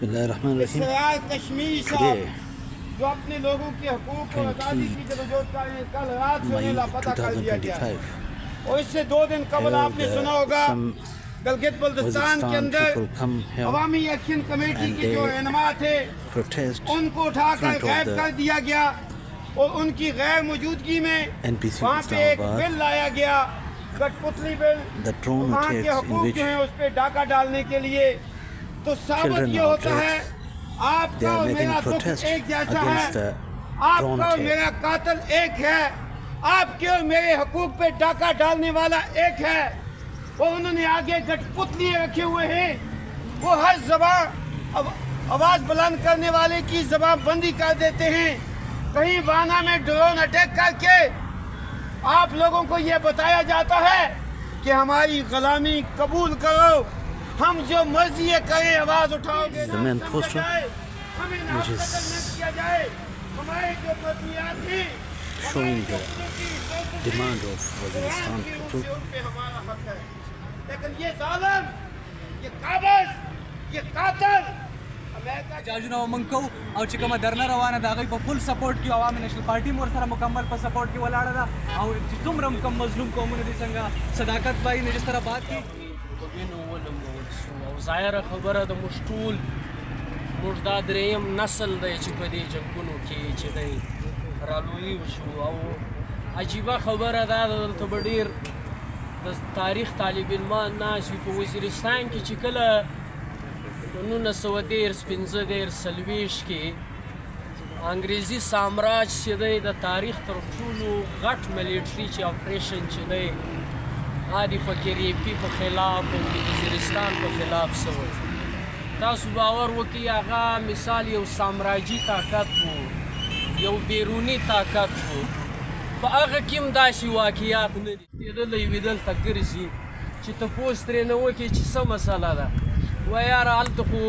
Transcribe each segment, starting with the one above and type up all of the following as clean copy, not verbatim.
बिस्मिल्लाहिर्रहमानिर्रहीम। कश्मीर साहब जो अपने लोगों के हकूक और आज़ादी की जदोजहद का कल रात से उन्हें लापता कर दिया गया है। और इससे 2 दिन कबल आपने सुना होगा गिलगित बल्तिस्तान के अंदर अवामी एक्शन कमेटी के जो रहनुमा थे उनको उठाकर गायब कर दिया गया और उनकी गैर मौजूदगी में वहाँ पे एक बिल लाया गया, कठपुतली बिल, वहाँ के हकूक जो है उस पर डाका डालने के लिए। तो साबित ये होता है आपका और मेरा दुख एक जैसा है, आपका और मेरा कातिल एक है, आपके और मेरे हकूक पे डाका डालने वाला एक है। वो उन्होंने आगे कठपुतली रखे हुए हैं, वो हर जबान आवाज बुलंद करने वाले की जबान बंदी कर देते हैं। कहीं वाना में ड्रोन अटैक करके आप लोगों को ये बताया जाता है कि हमारी गुलामी कबूल करो, हम जो मर्जी करें आवाज उठाओगे, हमें किया जाए, हमारे जो मर्जियात हैं showing the demand of Waziristan people. हमारा हक है, लेकिन ये जालिम, ये काबिज, ये कातिल जाजुना मंको और चिकमा धरना रवाना दा गई फुल सपोर्ट की अवामी नेशनल पार्टी मोर सरा मुकम्मल पर सपोर्ट की वलाड़ा दा और तुमरम कम मजलूम कम्युनिटी संगा सदाकत भाई ने जिस तरह बात की ظاهره خبره د مشټول موږ دا دریم نسل دی چې په دې جنګونو کې چې دی رالوی وشو او عجیبه خبره دا دلته به ډېر د تاریخ طالب علمان ناست وي په وزیرستان کې چې کله 1915 کې انګریزي سامراج چې دی د تاریخ تر ټولو غټ ملیټري چې اپریشن چې دی عادی فقیریپی په خلاف او د وزیرستان په خلاف سوی تاسو باور وکړئ هغه مثال یو سامراجي طاقت و یو بیروني طاقت و په هغه کې هم داسې واقعیات نه دي کېدلی وي دلته ګرځي چې تپوس ترې نه وکړي چې څه مسله ده وایي یاره هلته خو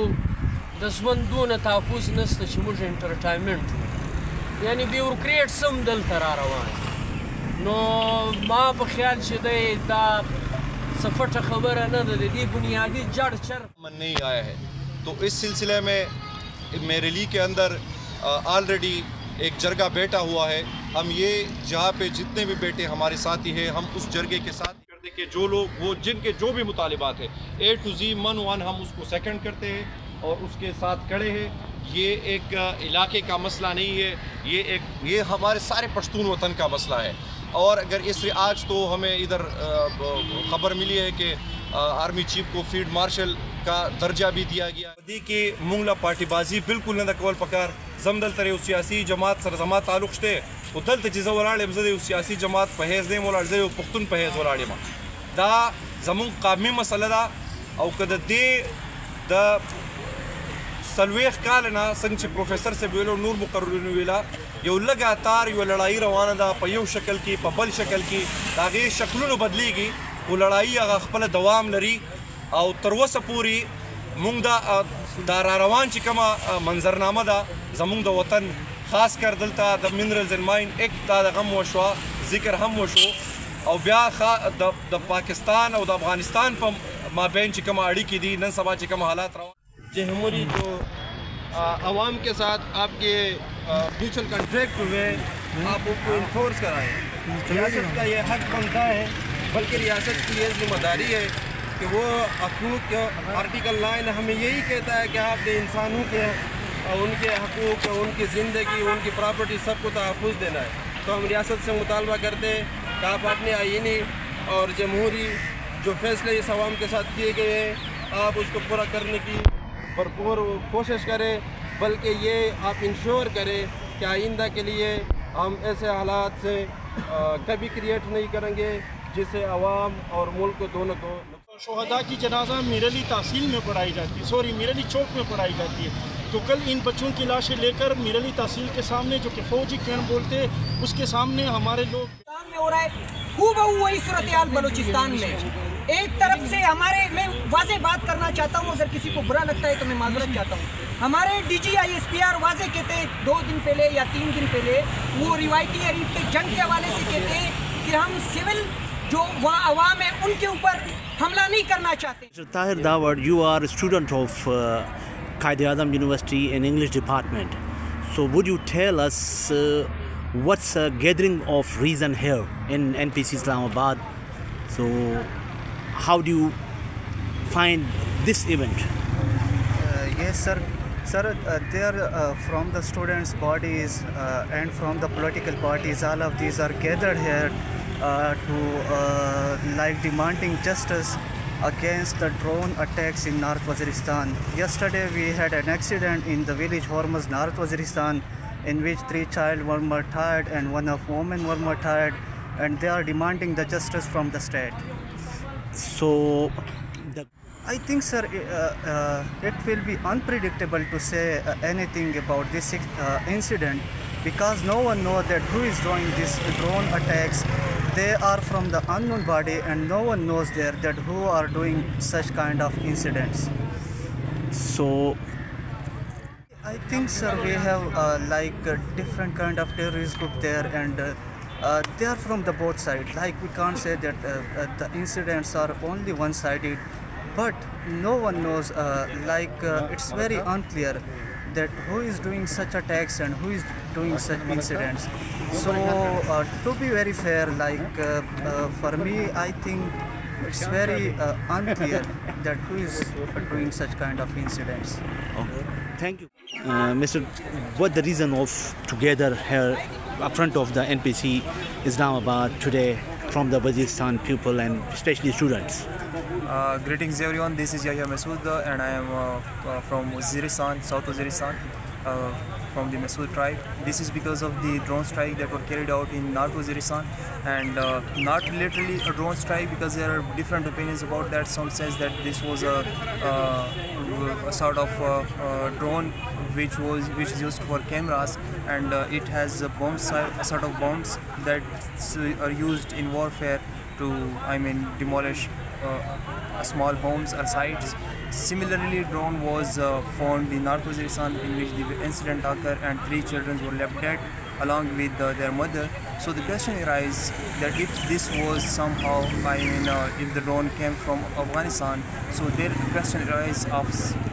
د ژوند دونه تحفظ نشته چې موږ انټرټینمنټ وکړو یعنې بیوروکریټس هم دلته را روان نو ما په خیال چې دی دا سفټه خبره نه ده د دې بنیادی جڑ چر من نہیں آیا ہے تو اس سلسلے میں میرلی کے اندر آلریڈی ایک جرگہ بیٹھا ہوا ہے. ہم یہ جہاں پہ جتنے بھی بیٹے ہمارے ساتھی ہیں ہم اس جرگے کے ساتھ کرتے کہ جو لوگ وہ جن کے جو بھی مطالبات ہیں A to Z من ون ہم اس کو سیکنڈ کرتے ہیں اور اس کے ساتھ کھڑے ہیں. یہ ایک علاقے کا مسئلہ نہیں ہے, یہ ہمارے سارے پشتون وطن کا مسئلہ ہے. اور اگر اس سے آج تو ہمیں ادھر خبر ملی ہے کہ آرمی چیف کو فیلڈ مارشل کا درجہ بھی دیا گیا. دی کی مونگلا پارٹی بازی بالکل نه د کول پکار زم دلته یو سیاسي جماعت سره زما تعلق شته او دلته چې زه ولاړ یم زه د یو سیاسي جماعت په حیث نه ولاړ زه یو پښتون په حیث ولاړ یم. دا زمون قومي مسله ده او که د دې د سلويخ کال نه څنګه چې پروفیسر صاحب ویلو نور مقررین ویلا یو لګاتار یو لړایي روانه ده په یو شکل کې په بل شکل کې د هغې شکلونو بدلیږي او لړایي هغه خپله دوام لري او تر اوسه پورې مونږ دا را روان چې کومه منظرنامه ده زمونږ د وطن خاص کر دلته د منرلز اینډ ماین ایکټ دا دغه هم وشوه ذکر هم وشو او بیا د پاکستان او د افغانستان په مابین چې کومه اړیکې دي نن سبا چې کومه حالات روان جمہوری جو عوام کے ساتھ آپ کے میوچل کنٹریکٹ ہوئے آپ ان کو انفورس کرائیں. ریاست کا یہ حق بنتا ہے بلکہ ریاست کی یہ ذمہ داری ہے کہ وہ حقوق آرٹیکل 9 ہمیں یہی کہتا ہے کہ آپ نے انسانوں کے ان کے حقوق ان کی زندگی ان کی پراپرٹی سب کو تحفظ دینا ہے. تو ہم ریاست سے مطالبہ کرتے ہیں کہ آپ اپنے آئینی اور جمہوری جو فیصلے اس عوام کے ساتھ کیے گئے ہیں آپ اس کو پورا کرنے کی بھرپور کوشش کریں, بلکہ یہ آپ انشور کریں کہ آئندہ کے لیے ہم ایسے حالات سے کبھی کریٹ نہیں کریں گے جس سے عوام اور ملک دونوں کو. شہداء کی جنازہ میرلی تحصیل میں پڑھائی جاتی ہے, میرلی چوک میں پڑھائی جاتی ہے. تو کل ان بچوں کی لاشیں لے کر میرلی تحصیل کے سامنے جو کہ فوجی کیمپ بولتے ہیں اس کے سامنے ہمارے لوگ ہو رہا ہے. وہی صورتحال بلوچستان میں ایک طرف سے ہمارے, میں واضح بات کرنا چاہتا ہوں, اگر کسی کو برا لگتا ہے تو میں معذرت چاہتا ہوں. ہمارے DGI/SPR واضح کہتے ہیں 2 دن پہلے یا 3 دن پہلے وہ روایتی حریف کے جنگ کے حوالے سے کہتے ہیں کہ ہم سول جو وہاں عوام ہے ان کے اوپر حملہ نہیں کرنا چاہتے. Tahir Dawar, you are a student of Quaid-e-Azam University in English department. So would you tell us what's a gathering of reason here in NPC Islamabad? So how do you find this event? Yes, sir. Sir, there from the students' bodies and from the political parties, all of these are gathered here to like demanding justice against the drone attacks in North Waziristan. Yesterday we had an accident in the village Hormuz, North Waziristan, in which 3 children were murdered and 1 woman were murdered, and they are demanding the justice from the state. So I think, sir, it will be unpredictable to say anything about this incident, because no one knows that who is doing these drone attacks. They are from the unknown body, and no one knows there that who are doing such kind of incidents. So I think, sir, we have like a different kind of terrorist group there, and they are from the both sides. Like, we can't say that the incidents are only one-sided, but no one knows, it's very unclear that who is doing such attacks and who is doing such incidents. So to be very fair, for me, I think it's very unclear that who is doing such kind of incidents. okay. Thank you. Mr. What the reason of together here up front of the NPC Islamabad today from the Waziristan people and especially students? Greetings everyone, this is Yahya Masood and I am from Waziristan, South Waziristan, from the Masood tribe. This is because of the drone strike that were carried out in North Waziristan, and not literally a drone strike, because there are different opinions about that. Some says that this was a sort of drone which is used for cameras, and it has bombs, a sort of bombs that are used in warfare to, demolish small homes or sites. Similarly, drone was found in North Waziristan, in which the incident occurred and 3 children were left dead along with their mother. So the question arises that if this was somehow, if the drone came from Afghanistan, so there the question arises of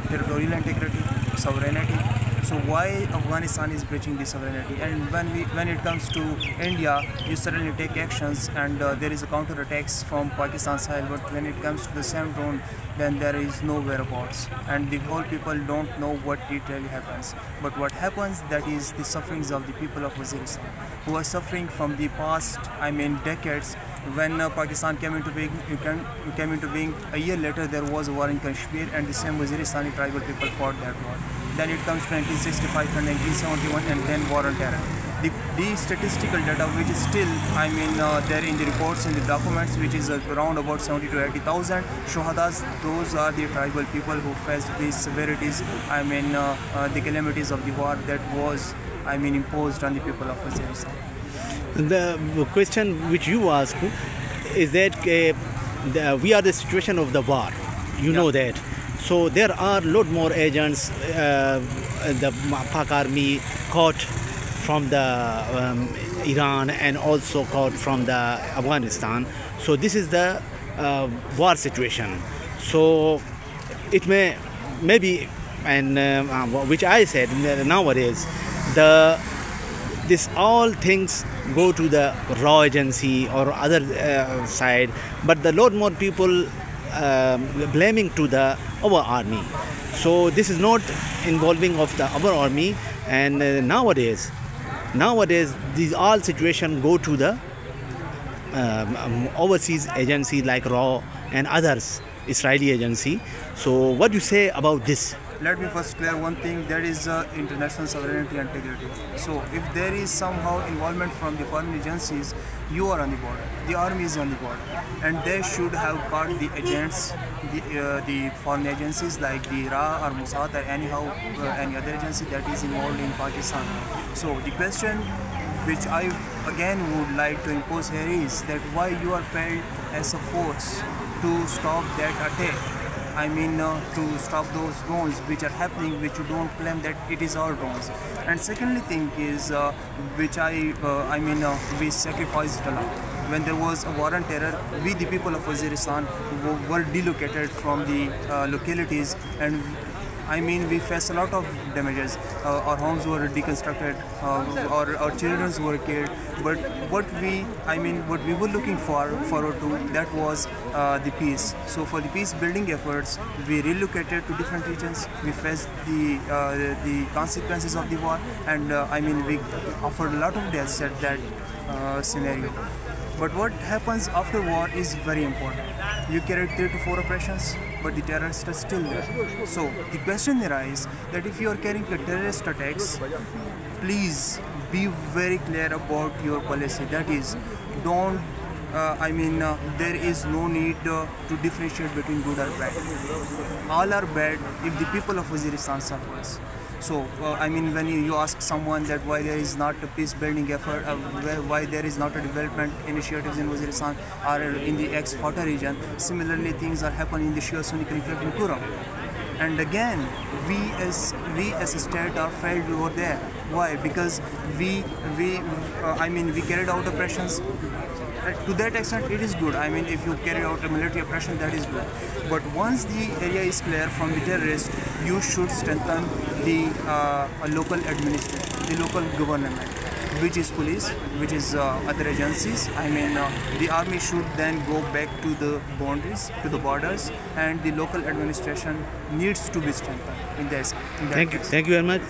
territorial integrity, sovereignty. So why Afghanistan is breaching the sovereignty? And when it comes to India, you suddenly take actions, and there is a counter attacks from Pakistan side. But when it comes to the same drone, then there is no whereabouts, and the whole people don't know what it really happens. But what happens, that is the sufferings of the people of Waziristan, who are suffering from the past, decades. When Pakistan came into being, a year later there was a war in Kashmir, and the same Waziristani tribal people fought that war. Then it comes to 1965 and 1971, and then war on terror. The statistical data, which is still, there in the reports, in the documents, which is around about 70 to 80,000 shuhadas. Those are the tribal people who faced these severities, the calamities of the war that was, imposed on the people of Waziristan. The question which you ask is that we are the situation of the war. You know that. So there are a lot more agents, the Pak army caught from the Iran and also caught from the Afghanistan. So this is the war situation. So it maybe, and which I said nowadays, this all things go to the raw agency or other side, but the lot more people blaming to the our army. So this is not involving of the our army, and nowadays these all situations go to the overseas agency like RAW and others, Israeli agency. So what do you say about this? Let me first clear one thing, that is international sovereignty and integrity. So if there is somehow involvement from the foreign agencies, you are on the border, the army is on the border, and they should have caught the agents, the foreign agencies like the RA or Mossad or any other agency that is involved in Pakistan. So the question which I again would like to impose here is that why you are failed as a force to stop that attack. To stop those drones which are happening, which you don't claim that it is our drones. And secondly thing is, we sacrificed a lot. When there was a war on terror, we the people of Waziristan were delocated from the localities, and I mean, we faced a lot of damages. Our homes were deconstructed, our children were killed. But what we were looking forward to, that was the peace. So for the peace building efforts, we relocated to different regions. We faced the consequences of the war, and we offered a lot of deaths at that scenario. But what happens after war is very important. You carried 3 to 4 operations, but the terrorists are still there. So the question arises that if you are carrying the terrorist attacks, please be very clear about your policy. That is, don't. There is no need to differentiate between good or bad. All are bad if the people of Waziristan suffers. So, when you ask someone that why there is not a peace-building effort, why there is not a development initiatives in Waziristan or in the ex-Fata region, similarly things are happening in the Shia-Sunni conflict in Kuram. And again, we as a state are failed over there. Why? Because we carried out operations. To that extent, it is good. If you carry out a military operation, that is good. But once the area is clear from the terrorists, you should strengthen the local administration, the local government, which is police, which is other agencies. The army should then go back to the boundaries, to the borders, and the local administration needs to be strengthened in this. Thank you very much.